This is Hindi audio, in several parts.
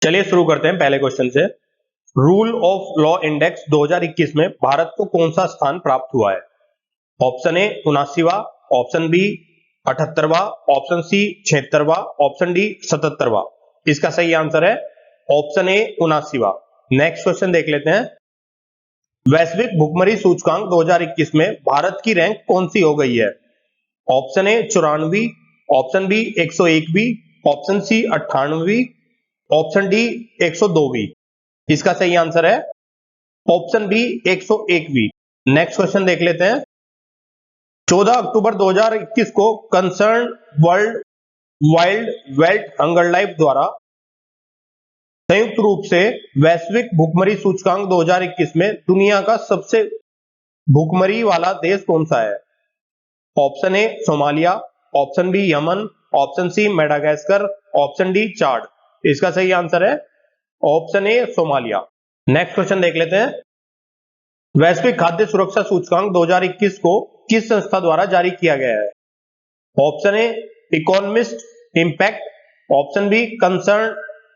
चलिए शुरू करते हैं पहले क्वेश्चन से। रूल ऑफ लॉ इंडेक्स 2021 में भारत को कौन सा स्थान प्राप्त हुआ है? ऑप्शन ए 79वां, ऑप्शन बी 78वां, ऑप्शन सी 76वां, ऑप्शन डी 77वां। इसका सही आंसर है ऑप्शन ए 79वां। नेक्स्ट क्वेश्चन देख लेते हैं। वैश्विक भुखमरी सूचकांक 2021 में भारत की रैंक कौन सी हो गई है? ऑप्शन ए 94, ऑप्शन बी 101वीं, ऑप्शन सी 98वीं, ऑप्शन डी 102वीं। इसका सही आंसर है ऑप्शन बी 101वीं। नेक्स्ट क्वेश्चन देख लेते हैं। 14 अक्टूबर 2021 को Concern Worldwide wealth hunger life द्वारा संयुक्त रूप से वैश्विक भुखमरी सूचकांक 2021 में दुनिया का सबसे भुखमरी वाला देश कौन सा है? Option A Somalia, option B Yemen, option C Madagascar, option D Chad. इसका सही आंसर है option A Somalia. Next question देख लेते हैं। वैश्विक खाद्य सुरक्षा सूचकांक 2021 को किस संस्था द्वारा जारी किया गया है? Option A Economist Impact, option B Concern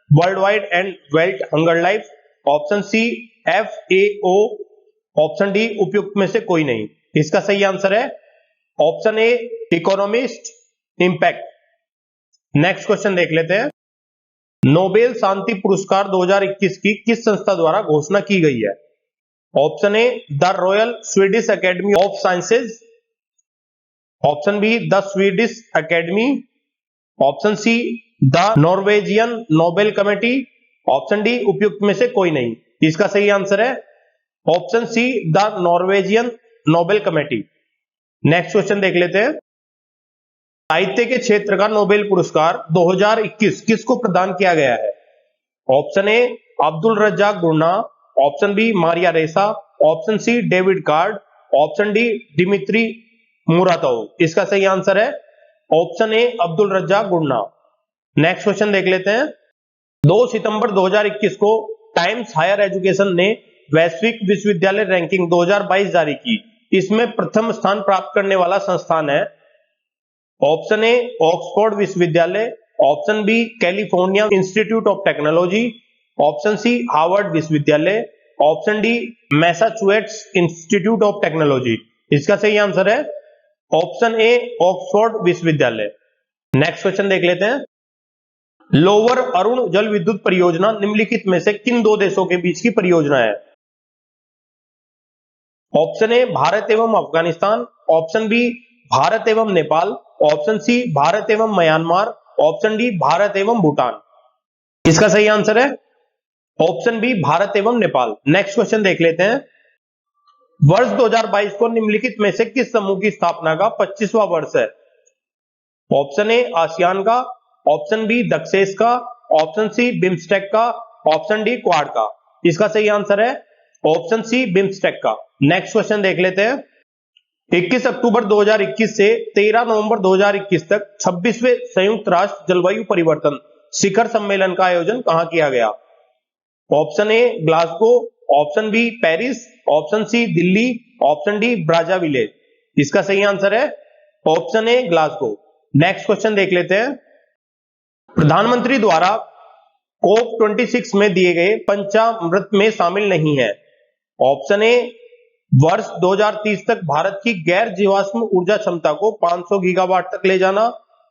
Worldwide and Wealth hunger Life, option C FAO, option D उपयुक्त में से कोई नहीं। इसका सही आंसर है option A Economist Impact. Next question देख लेते हैं। नोबेल शांति पुरस्कार 2021 की किस संस्था द्वारा घोषणा की गई है? Option A the royal Swedish academy of sciences, option be the Swedish academy, option see the Norwegian Nobel committee, option D उपयुक्त में से कोई नहीं। इसका सही आंसर है option see the Norwegian Nobel committee. Next question देख लेते हैं। साहित्य के क्षेत्र का नोबेल पुरस्कार 2021 किसको प्रदान किया गया है? Option A Abdul Razak Gurnah, option B Maria Ressa, option C David Card, option D Dmitry Muratov. इसका सही आंसर है option A Abdul Razak Gurnah. Next question देख लेते हैं। 2 सितंबर 2021 को टाइम्स हायर एजुकेशन ने वैश्विक विश्वविद्यालय रैंकिंग 2022 जारी की। इसमें प्रथम स्थान प्राप्त करने वाला संस्थान है ऑप्शन ए ऑक्सफोर्ड विश्वविद्यालय, option B California Institute of Technology, option C Harvard विश्वविद्यालय, option D Massachusetts Institute of Technology. इसका सही आंसर है ऑप्शन ए ऑक्सफोर्ड विश्वविद्यालय। नेक्स्ट क्वेश्चन देख लेते हैं। लोअर अरुण जल विद्युत परियोजना निम्नलिखित में से किन दो देशों के बीच की परियोजना है? ऑप्शन ए भारत एवं अफगानिस्तान, ऑप्शन बी भारत एवं नेपाल, ऑप्शन सी भारत एवं म्यांमार, ऑप्शन डी भारत एवं भूटान। इसका सही आंसर है ऑप्शन बी भारत एवं नेपाल। नेक्स्ट क्वेश्चन देख लेते हैं। वर्ष 2022 को निम्नलिखित में से किस समूह की स्थापना का 25वां वर्ष है? ऑप्शन ए आसियान का, ऑप्शन बी दक्षेस का, ऑप्शन सी बिम्स्टेक का, ऑप्शन डी क्वाड का। इसका सही आंसर है ऑप्शन सी बिम्स्टेक का। नेक्स्ट क्वेश्चन देख लेते हैं। 21 अक्टूबर 2021 से 13 नवंबर 2021 तक 26वें संयुक्त राष्ट्र जलवायु परिवर्तन शिखर सम्मेलन का आयोजन कहां किया गया? Option A Glasgow, option B Paris, option C Delhi, option D Brazzaville. इसका सही आंसर है option A Glasgow. Next question देख लेते हैं। प्रधानमंत्री द्वारा COP26 में दिए गए पंचामृत में शामिल नहीं है। ऑप्शन ए वर्ष 2030 तक भारत की गैर जीवाश्म ऊर्जा क्षमता को 500 गीगावाट तक ले जाना,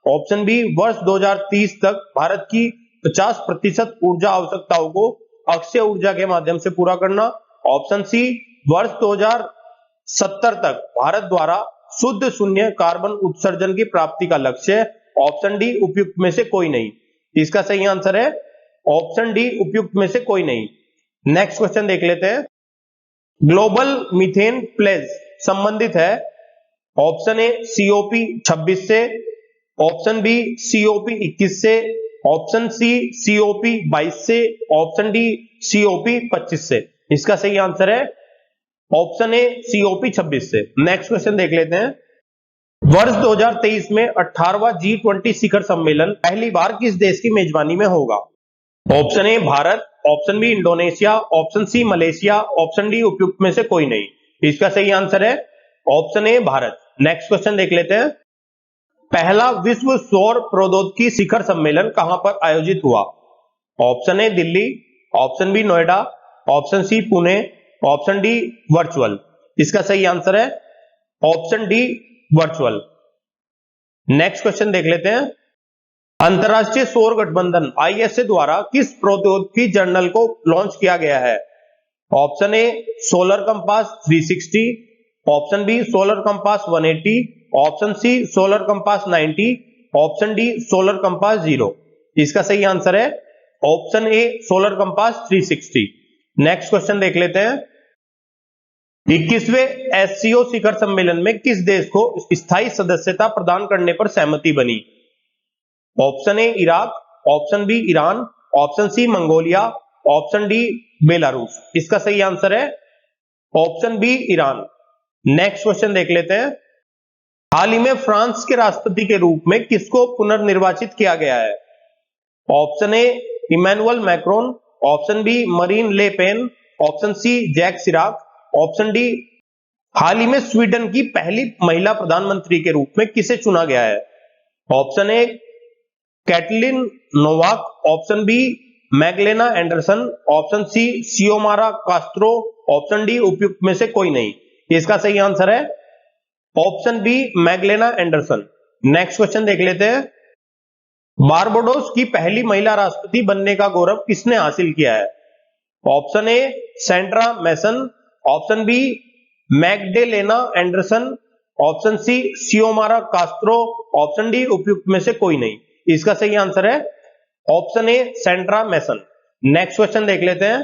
ऑप्शन बी वर्ष 2030 तक भारत की 50% ऊर्जा आवश्यकताओं को अक्षय ऊर्जा के माध्यम से पूरा करना, ऑप्शन सी वर्ष 2070 तक भारत द्वारा शुद्ध शून्य कार्बन उत्सर्जन की प्राप्ति का लक्ष्य, ऑप्शन डी उपयुक्त में से कोई नहीं। इसका सही आंसर है ऑप्शन डी उपयुक्त में से कोई नहीं। नेक्स्ट क्वेश्चन देख लेते हैं। ग्लोबल मीथेन प्लेज संबंधित है ऑप्शन ए COP26 से, ऑप्शन बी COP21 से, ऑप्शन सी COP22 से, ऑप्शन डी COP25 से। इसका सही आंसर है ऑप्शन ए COP26 से। नेक्स्ट क्वेश्चन देख लेते हैं। वर्ष 2023 में 18वां G20 शिखर सम्मेलन पहली बार किस देश की मेजबानी में होगा? Option A Bharat, option B Indonesia, option C Malaysia, option D उपयुक्त में से कोई नहीं। इसका सही आंसर है option A Bharat. Next question देख लेते हैं। पहला विश्व सौर प्रौद्योगिकी शिखर सम्मेलन कहां पर आयोजित हुआ? Option A Delhi, option B Noida, option C Pune, option D virtual. इसका सही आंसर है option D virtual. Next question देख लेते हैं। अंतरराष्ट्रीय सौर गठबंधन आईएसए द्वारा किस प्रौद्योगिकी जर्नल को लॉन्च किया गया है? Option A solar compass 360, option B solar compass 180, option C solar compass 90, option D solar compass 0। इसका सही आंसर है option A solar compass 360। Next question देख लेते हैं। 21वें एससीओ शिखर सम्मेलन में किस देश को स्थायी सदस्यता प्रदान करने पर सहमति बनी? Option A Iraq, option B Iran, option C Mongolia, option D Belarus. इसका सही आंसर है option B Iran. Next question देख लेते हैं। हाल ही में फ्रांस के राष्ट्रपति के रूप में किसको पुनर्निर्वाचित किया गया है? Option A Emmanuel Macron, option B Marine Le Pen, option C Jacques Chirac, option D हाल ही में स्वीडन की पहली महिला प्रधानमंत्री के रूप में किसे चुना गया है? Option A Katalin Novak, option B Magdalena Andersson, option C Xiomara Castro, option D उपयुक्त में से कोई नहीं। इसका सही आंसर है option B Magdalena Andersson. Next question देख लेते हैं। बारबाडोस की पहली महिला राष्ट्रपति बनने का गौरव किसने हासिल किया है? Option A Sandra Mason, option B Magdalena Andersson, option C Xiomara Castro, option D उपयुक्त में से कोई नहीं। इसका सही आंसर है option A Sandra Mason. Next question देख लेते हैं।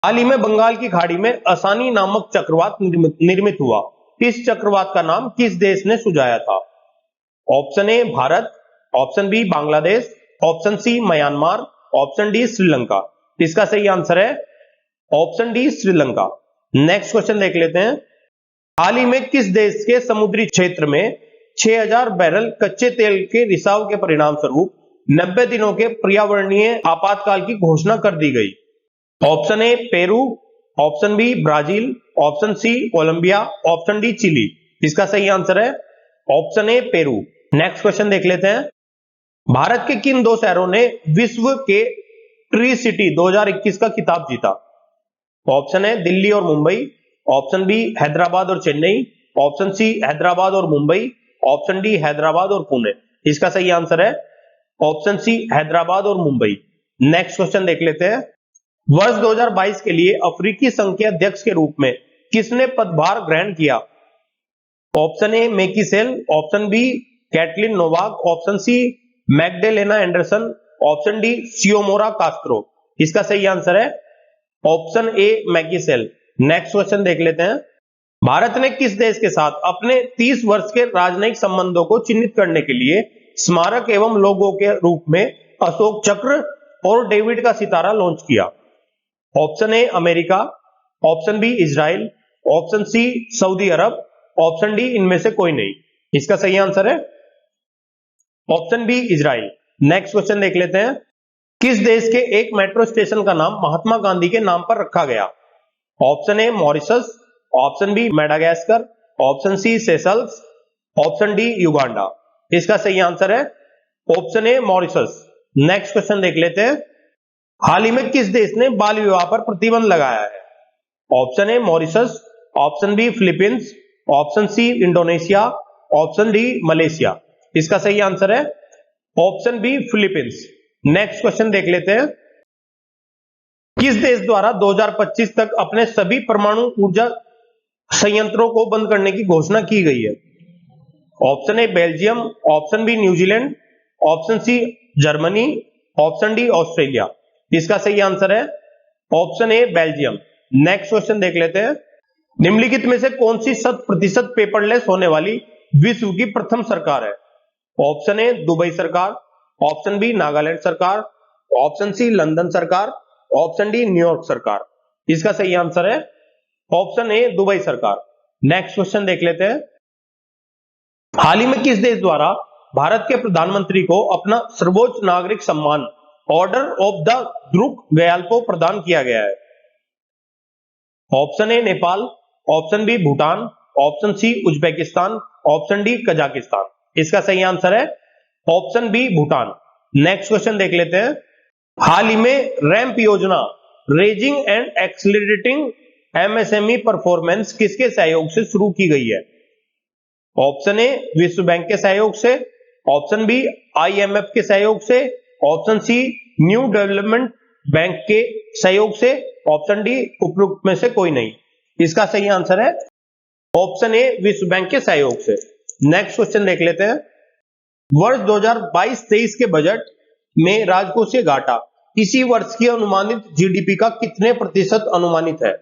हाल ही में बंगाल की खाड़ी में असानी नामक चक्रवात निर्मित हुआ। इस चक्रवात का नाम किस देश ने सुझाया था? Option A Bharat, option B Bangladesh, option C Myanmar, option D Sri Lanka. इसका सही आंसर है option D Sri Lanka. Next question देख लेते हैं। हाल ही में किस देश के समुद्री क्षेत्र में 6000 बैरल कच्चे तेल के रिसाव के परिणाम स्वरूप 90 दिनों के पर्यावरणीय आपातकाल की घोषणा कर दी गई? Option A Peru, option B Brazil, option C Colombia, option D Chile. इसका सही आंसर है option A Peru. Next question देख लेते हैं। भारत के किन दो शहरों ने विश्व के ट्री सिटी 2021 का खिताब जीता? ऑप्शन ए दिल्ली और मुंबई, ऑप्शन बी हैदराबाद और चेन्नई, ऑप्शन सी हैदराबाद और मुंबई, ऑप्शन डी हैदराबाद और पुणे। इसका सही आंसर है ऑप्शन सी हैदराबाद और मुंबई। नेक्स्ट क्वेश्चन देख लेते हैं। वर्ष 2022 के लिए अफ्रीकी संघ के अध्यक्ष के रूप में किसने पदभार ग्रहण किया? Option A Macky Sall, option B Katalin Novak, option C Magdalena Andersson, option D Xiomara Castro. इसका सही आंसर है option A Macky Sall. Next question देख लेते हैं। भारत ने किस देश के साथ अपने 30 वर्ष के राजनयिक संबंधों को चिन्हित करने के लिए स्मारक एवं लोगो के रूप में अशोक चक्र और डेविड का सितारा लॉन्च किया? Option A America, option B Israel, option C Saudi अरब, ऑप्शन डी इनमें से कोई नहीं। इसका सही आंसर है option B Israel. Next question देख लेते हैं। किस देश के एक मेट्रो स्टेशन का नाम महात्मा गांधी के नाम पर रखा गया? Option A Mauritius, option B Madagascar, option C Seychelles, option D Uganda. इसका सही आंसर है option A Mauritius. Next question देख लेते हैं। हाल ही में किस देश ने बाल विवाह पर प्रतिबंध लगाया है? Option A Mauritius, option B Philippines, option C Indonesia, option D Malaysia. इसका सही आंसर है option B Philippines. Next question देख लेते हैं। किस देश द्वारा 2025 तक अपने सभी परमाणु ऊर्जा संयंत्रों को बंद करने की घोषणा की गई है? Option A Belgium, option B New Zealand, option C Germany, option D Australia. इसका सही आंसर है option A Belgium. Next question देख लेते हैं। निम्नलिखित में से कौन सी 100% पेपरलेस होने वाली विश्व की प्रथम सरकार है? ऑप्शन ए दुबई सरकार, ऑप्शन बी नागालैंड सरकार, ऑप्शन सी लंदन सरकार, ऑप्शन डी न्यूयॉर्क सरकार। इसका सही आंसर है ऑप्शन ए दुबई सरकार। नेक्स्ट क्वेश्चन देख लेते हैं। हाल ही में किस देश द्वारा भारत के प्रधानमंत्री को अपना सर्वोच्च नागरिक सम्मान order of the Druk Gyalpo प्रदान किया गया है? Option A Nepal, option B Bhutan, option C Uzbekistan, option D Kazakhstan. इसका सही आंसर है option B Bhutan. Next question देख लेते हैं। हाल ही में रैंप योजना raising and accelerating MSME performance किसके सहयोग से शुरू की गई है? ऑप्शन ए विश्व बैंक के सहयोग से, ऑप्शन बी आईएमएफ के सहयोग से, option C New Development Bank के सहयोग से, ऑप्शन डी उपयुक्त में से कोई नहीं। इसका सही आंसर है ऑप्शन ए विश्व बैंक के सहयोग से। नेक्स्ट क्वेश्चन देख लेते हैं। वर्ष 2022-23 के बजट में राजकोषीय घाटा इसी वर्ष की अनुमानित जीडीपी का कितने प्रतिशत अनुमानित है?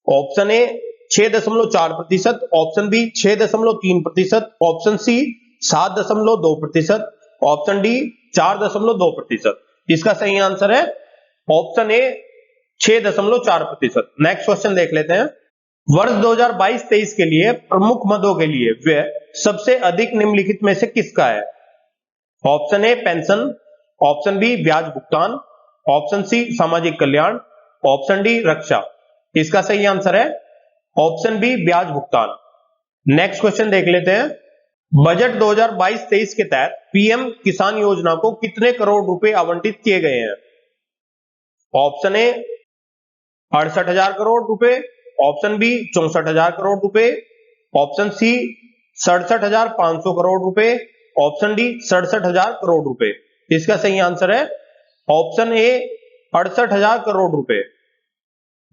Option A 6.4%, option B 6.3%, option C 7.2%, option D 4.2%। इसका सही आंसर है ऑप्शन ए 6.4%। नेक्स्ट क्वेश्चन देख लेते हैं। वर्ष 2022-23 के लिए प्रमुख मदों के लिए व्यय सबसे अधिक निम्नलिखित में से किसका है? Option A pension, option B ब्याज भुगतान, ऑप्शन सी सामाजिक कल्याण, ऑप्शन डी रक्षा। इसका सही आंसर है ऑप्शन बी ब्याज भुगतान। नेक्स्ट क्वेश्चन देख लेते हैं। बजट 2022-23 के तहत पीएम किसान योजना को कितने करोड़ रुपए आवंटित किए गए हैं? ऑप्शन ए 68,000 करोड़ रुपए, ऑप्शन बी 64,000 करोड़ रुपए, ऑप्शन सी 67,500 करोड़ रुपए, ऑप्शन डी 67,000 करोड़ रुपए। इसका सही आंसर है ऑप्शन ए 68,000 करोड़ रुपए।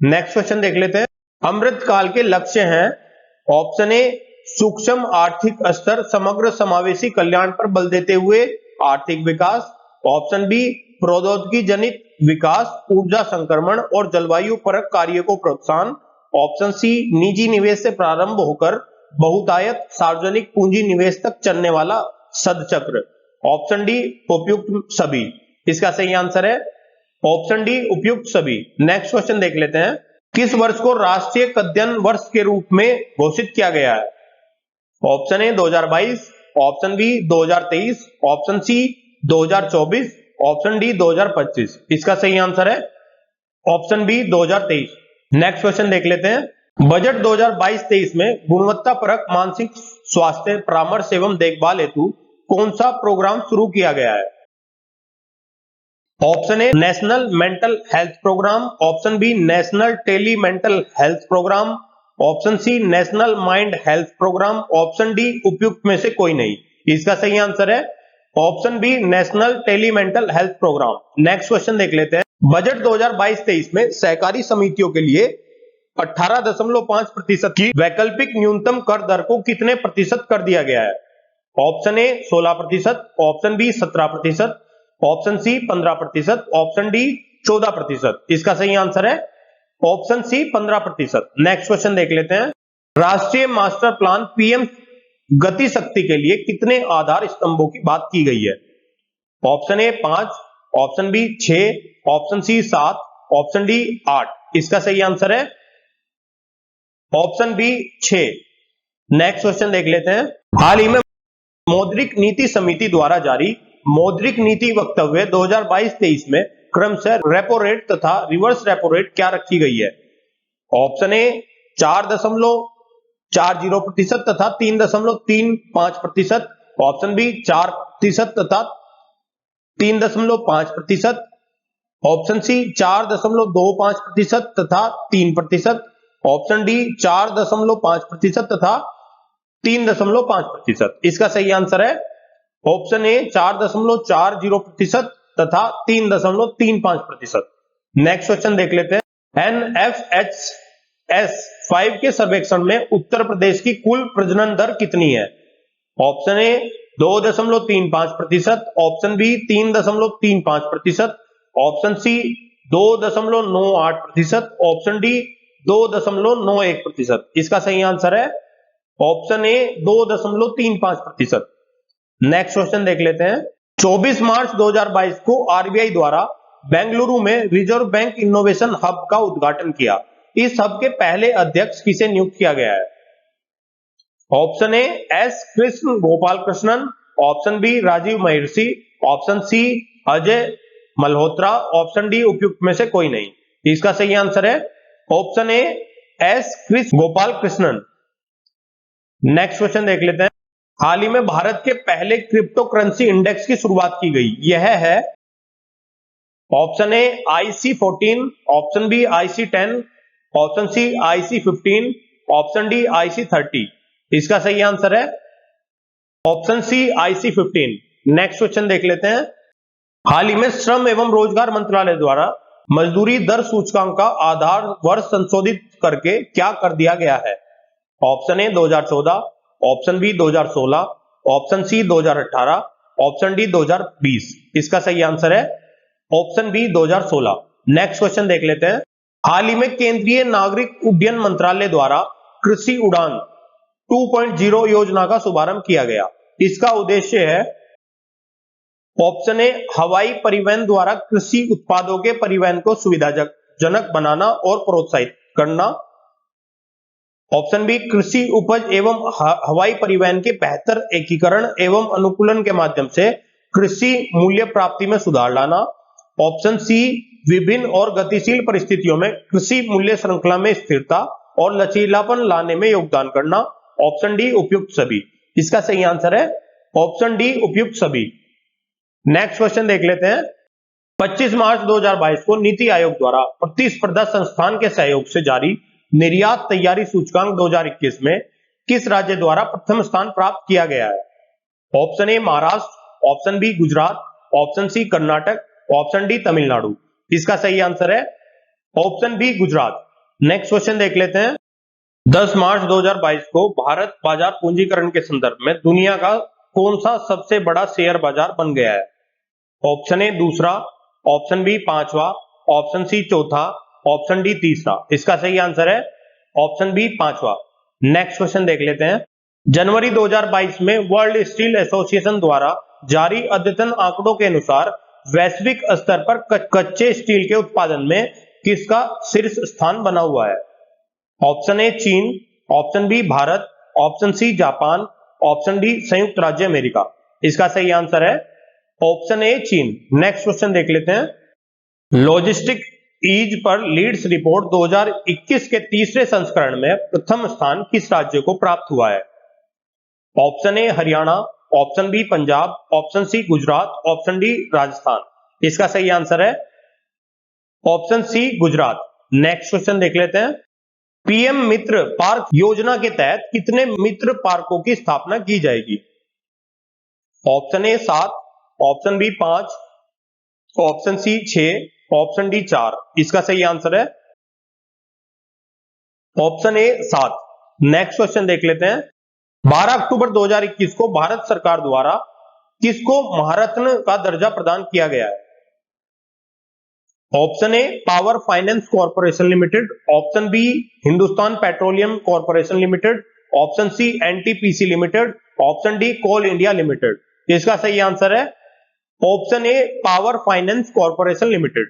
नेक्स्ट क्वेश्चन देख लेते हैं। अमृत काल के लक्ष्य हैं। ऑप्शन ए सूक्ष्म आर्थिक स्तर समग्र समावेशी कल्याण पर बल देते हुए आर्थिक विकास, ऑप्शन बी प्रौद्योगिकी जनित विकास, ऊर्जा संक्रमण और जलवायु परक कार्य को प्रोत्साहन, ऑप्शन सी निजी निवेश से प्रारंभ होकर बहुतायत सार्वजनिक पूंजी निवेश तक चलने वाला सदचक्र, ऑप्शन डी उपयुक्त सभी। इसका सही आंसर है ऑप्शन डी उपयुक्त सभी। नेक्स्ट क्वेश्चन देख लेते हैं। किस वर्ष को राष्ट्रीय खाद्यान्न वर्ष के रूप में घोषित किया गया है? Option A 2022, option B 2023, option C 2024, option D 2025। इसका सही आंसर है ऑप्शन बी 2023। नेक्स्ट क्वेश्चन देख लेते हैं। बजट 2022-23 में गुणवत्ता परक मानसिक स्वास्थ्य परामर्श एवं देखभाल हेतु कौन सा प्रोग्राम शुरू किया गया है? Option A national mental health programme, option B national tele mental health programme, option C national mind health programme, option D उपयुक्त में से कोई नहीं। इसका सही आंसर है option B national tele mental health programme. Next question देख लेते हैं। बजट 2022-23 में सहकारी समितियों के लिए 18.5% की वैकल्पिक न्यूनतम कर दर को कितने प्रतिशत कर दिया गया है? Option A 16%, option B 17%, option C 15%, option D 14%। इसका सही आंसर है ऑप्शन सी 15%। नेक्स्ट क्वेश्चन देख लेते हैं। राष्ट्रीय मास्टर प्लान पीएम गति शक्ति के लिए कितने आधार स्तंभों की बात की गई है? Option A 5, option B 6, option C 7, option D 8। इसका सही आंसर है ऑप्शन बी 6। नेक्स्ट क्वेश्चन देख लेते हैं। हाल ही में मौद्रिक नीति समिति द्वारा जारी मौद्रिक नीति वक्तव्य 2022-23 में क्रमशः रेपो रेट तथा रिवर्स रेपो रेट क्या रखी गई है? ऑप्शन ए 4.40% तथा 3.35%, ऑप्शन बी 4% तथा 3.5%, ऑप्शन सी 4.25% तथा 3%, ऑप्शन डी 4.5% तथा 3.5%। इसका सही आंसर है ऑप्शन ए 4.40% तथा 3.35%। नेक्स्ट क्वेश्चन देख लेते हैं। NFHS 5 के सर्वेक्षण में उत्तर प्रदेश की कुल प्रजनन दर कितनी है? Option A 2.35%, option B 3.35%, option C 2.98%, option D 2.91%। इसका सही आंसर है ऑप्शन ए 2.35%। नेक्स्ट क्वेश्चन देख लेते हैं। 24 मार्च 2022 को आरबीआई द्वारा बेंगलुरु में रिजर्व बैंक इनोवेशन हब का उद्घाटन किया। इस हब के पहले अध्यक्ष किसे नियुक्त किया गया है? Option A S Krishna Gopal Krishnan, option B Rajiv Mehrishi, option C Ajay Malhotra, option D उपयुक्त में से कोई नहीं। इसका सही आंसर है option A S Krishna Gopal Krishnan. Next question देख लेते हैं। हाल ही में भारत के पहले क्रिप्टो करेंसी इंडेक्स की शुरुआत की गई। यह है option A IC14, option B IC10, option C IC15, option D IC30। इसका सही आंसर है option C IC15। Next question देख लेते हैं। हाल ही में श्रम एवं रोजगार मंत्रालय द्वारा मजदूरी दर सूचकांक का आधार वर्ष संशोधित करके क्या कर दिया गया है? Option A 2014, option B 2016, option C 2018, option D 2020। इसका सही आंसर है ऑप्शन बी 2016। नेक्स्ट क्वेश्चन देख लेते हैं। हाल ही में केंद्रीय नागरिक उड्डयन मंत्रालय द्वारा कृषि उड़ान 2.0 योजना का शुभारंभ किया गया। इसका उद्देश्य है ऑप्शन ए हवाई परिवहन द्वारा कृषि उत्पादों के परिवहन को सुविधाजनक बनाना और प्रोत्साहित करना, ऑप्शन बी कृषि उपज एवं हवाई परिवहन के बेहतर एकीकरण एवं अनुकूलन के माध्यम से कृषि मूल्य प्राप्ति में सुधार लाना, ऑप्शन सी विभिन्न और गतिशील परिस्थितियों में कृषि मूल्य श्रृंखला में स्थिरता और लचीलापन लाने में योगदान करना, ऑप्शन डी उपयुक्त सभी। इसका सही आंसर है ऑप्शन डी उपयुक्त सभी। नेक्स्ट क्वेश्चन देख लेते हैं। 25 मार्च 2022 को नीति आयोग द्वारा प्रतिस्पर्धा संस्थान के सहयोग से जारी निर्यात तैयारी सूचकांक 2021 में किस राज्य द्वारा प्रथम स्थान प्राप्त किया गया है? Option A Maharashtra, option B Gujarat, option C Karnataka, option D Tamil Nadu. इसका सही आंसर है option B Gujarat. Next question देख लेते हैं। 10 मार्च 2022 को भारत बाजार पूंजीकरण के संदर्भ में दुनिया का कौन सा सबसे बड़ा शेयर बाजार बन गया है? ऑप्शन ए दूसरा, ऑप्शन बी पांचवा, ऑप्शन सी चौथा, ऑप्शन डी तीसरा। इसका सही आंसर है ऑप्शन बी पांचवा। नेक्स्ट क्वेश्चन देख लेते हैं। जनवरी 2022 में वर्ल्ड स्टील एसोसिएशन द्वारा जारी अद्यतन आंकड़ों के अनुसार वैश्विक स्तर पर कच्चे स्टील के उत्पादन में किसका शीर्ष स्थान बना हुआ है? ऑप्शन ए चीन, option B Bharat, option C Japan, option D संयुक्त राज्य अमेरिका। इसका सही आंसर है ऑप्शन ए चीन। नेक्स्ट क्वेश्चन देख लेते हैं। लॉजिस्टिक ईज पर लीड्स रिपोर्ट 2021 के तीसरे संस्करण में प्रथम स्थान किस राज्य को प्राप्त हुआ है? Option A Haryana, option B Punjab, option C Gujarat, option D Rajasthan. इसका सही आंसर है option C Gujarat. Next question देख लेते हैं। पीएम मित्र पार्क योजना के तहत कितने मित्र पार्कों की स्थापना की जाएगी? Option A 7, option B 5, option C 6, option D 4। इसका सही आंसर है ऑप्शन ए 7। नेक्स्ट क्वेश्चन देख लेते हैं। 12 अक्टूबर 2021 को भारत सरकार द्वारा किसको महारत्न का दर्जा प्रदान किया गया है? Option A power finance corporation limited, option B Hindustan petroleum corporation limited, option C NTPC limited, option D coal India limited. इसका सही आंसर है option A power finance corporation limited.